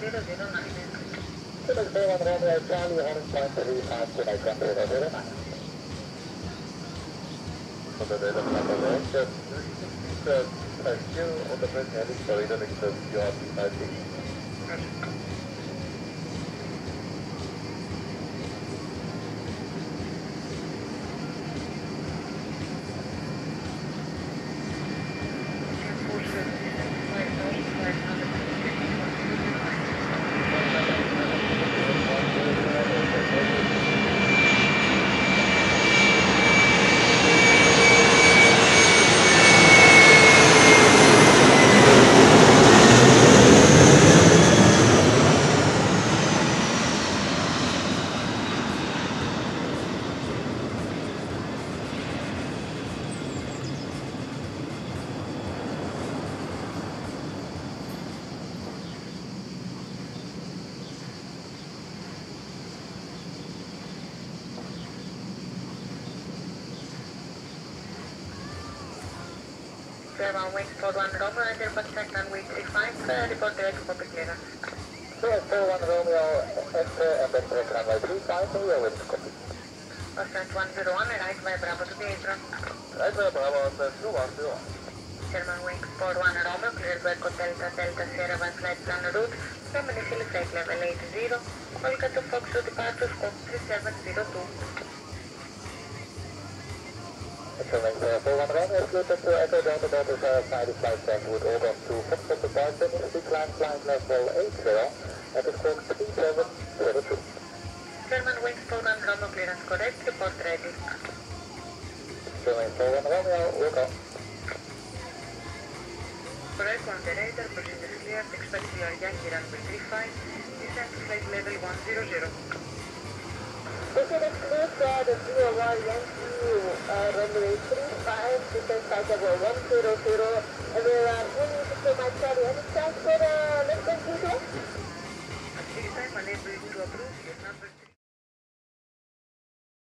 Quebec 41 Romeo, Charlie, Orange Point 35, Quebec 109. On the radar number 1, just pursue on the bridge heading for radar express URP 5. Fairmont wings for 1 Romeo, enter contact runway 35, report direct cockpit clearance. Sure, 41 Romeo, enter and then direct runway 35, so we are with copy. Austrian 101, right by Bravo to the apron. Right by Bravo, Austrian 101. Fairmont wings for 1 Romeo, cleared by Delta Sierra 1 flight plan route, from initial flight level 80, Kolkata Fokker departure scope 3702. Excellent. 41 Romeo is cleared to Echo Delta Delta Sierra side flight plan route over to Fokker departure, initial climb flight level 80, at the scope 3702. Fairmont wings for 1 Romeo, clearance correct, report ready. Excellent. 41 Romeo, will go. Correct on the radar, procedure is cleared, expect your Yankee runway 35, descent to flight level 100. Procedure is cleared for the COR Yankee runway 35, descent flight level 100, and we are moving to my